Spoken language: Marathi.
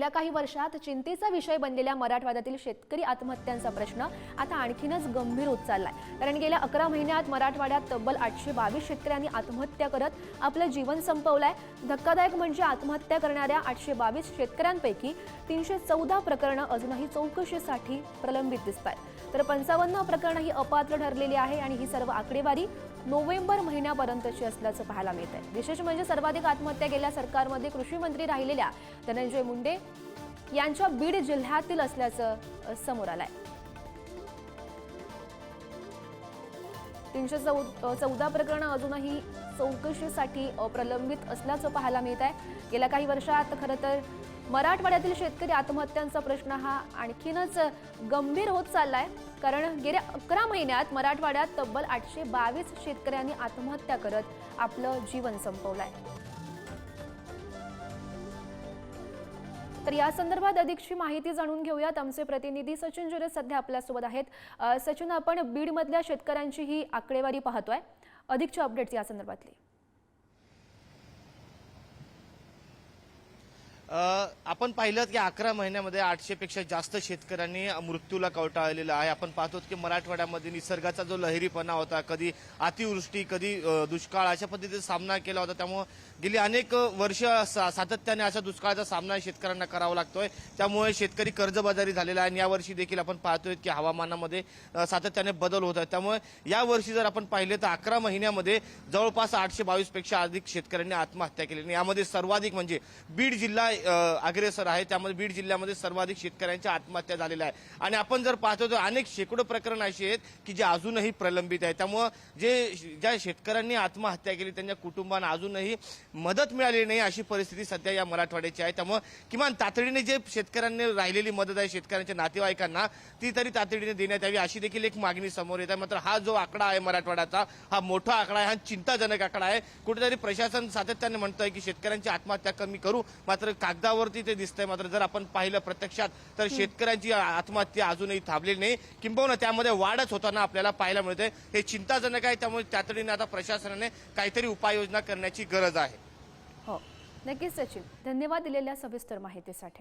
गेल्या काही वर्षात चिंतेचा विषय बनलेल्या मराठवाड्यातील शेतकरी आत्महत्यांचा प्रश्न आता आणखीनच गंभीर होत चाललाय। कारण गेल्या 11 महिन्यात मराठवाड्यात तब्बल 822 शेतकऱ्यांनी आत्महत्या करत आपलं जीवन संपवलंय। धक्कादायक म्हणजे आत्महत्या करणाऱ्या 822 शेतकऱ्यांपैकी 314 प्रकरणं अजूनही चौकशीसाठी प्रलंबित दिसतात, तर 55 प्रकरणं ही अपात्र ठरलेली आहे आणि ही सर्व आकडेवारी नोव्हेंबर महिन्यापर्यंतची असल्याचं पाहायला मिळत आहे। विशेष म्हणजे सर्वाधिक आत्महत्या गेल्या सरकारमध्ये कृषी मंत्री राहिलेल्या धनंजय मुंडे यांच्या बीड जिल्ह्यातील असल्याचं समोर आलंय। 314 प्रकरणं अजूनही चौकशीसाठी प्रलंबित असल्याचं पाहायला मिळत आहे। गेल्या काही वर्षात खरं तर मराठवाड्यातील शेतकरी आत्महत्यांचा प्रश्न हा आणखीनच गंभीर होत चाललाय, कारण गेल्या 11 महिन्यात मराठवाड्यात तब्बल 822 शेतकऱ्यांनी आत्महत्या करत आपलं जीवन संपवलंय। तर या संदर्भात अधिकची माहिती जाणून घेऊयात। आमचे प्रतिनिधी सचिन जुरे सध्या आपल्यासोबत आहेत। सचिन, आपण बीड मधल्या शेतकऱ्यांची ही आकडेवारी पाहतोय, अधिकच्या अपडेट्स या संदर्भातली। आपण पाहिलं की 11 महिन्यामध्ये 800 पेक्षा जास्त शेतकऱ्यांनी मृत्यूला कवटाळलेला आहे। आपण पाहतो की मराठवाड्यामध्ये निसर्गाचा जो लहरीपणा होता, कधी अतिवृष्टी कधी दुष्काळ अशा पद्धतीचा सामना केला होता। त्यामुळे गेली अनेक वर्ष सातत्याने अशा दुष्काळाचा सामना शेतकऱ्यांना करावा लागतोय। त्यामुळे शेतकरी कर्जबाजारी झालेला आहे आणि यावर्षी देखील आपण पाहतोय की हवामानामध्ये सातत्याने बदल होत आहे। त्यामुळे यावर्षी जर आपण पाहिले तर 11 महिन्यामध्ये जवळपास 822 पेक्षा अधिक शेतकऱ्यांनी आत्महत्या केली। यामध्ये सर्वाधिक म्हणजे बीड जिल्हा अग्रेसर आहे। त्यामध्ये बीड जिल्ह्यामध्ये सर्वाधिक शेतकऱ्यांच्या आत्महत्या झालेल्या आहे आणि आपण जर पाहतो तर अनेक शेकडो प्रकरण अशी आहेत की जे अजूनही प्रलंबित आहे। त्यामुळे ज्या शेतकऱ्यांनी आत्महत्या केली त्यांच्या कुटुंबांना अजूनही मदत मिळाली नाही अशी परिस्थिती सध्या या मराठवाड्याची आहे। त्यामुळे किमान तातडीने जे शेतकऱ्यांनी राहिलेली मदत आहे शेतकऱ्यांच्या नातेवाईकांना ती तरी तातडीने देण्यात यावी अशी देखील एक मागणी समोर येत आहे। मात्र हा जो आकडा आहे मराठवाड्याचा, हा मोठा आकडा आहे, हा चिंताजनक आकडा आहे। कुठेतरी प्रशासन सातत्याने म्हणतंय की शेतकऱ्यांची आत्महत्या कमी करू, मात्र कागदावरती ते दिसतंय। मात्र जर आपण पाहिलं प्रत्यक्षात तर शेतकऱ्यांची आत्महत्या अजूनही थांबलेली नाही, किंबहुना त्यामध्ये वाढच होताना आपल्याला पाहायला मिळते। हे चिंताजनक आहे। त्यामुळे तातडीने आता प्रशासनाने काहीतरी उपाययोजना करण्याची गरज आहे। हो, नक्कीच सचिन, धन्यवाद दिलेल्या सविस्तर माहितीसाठी।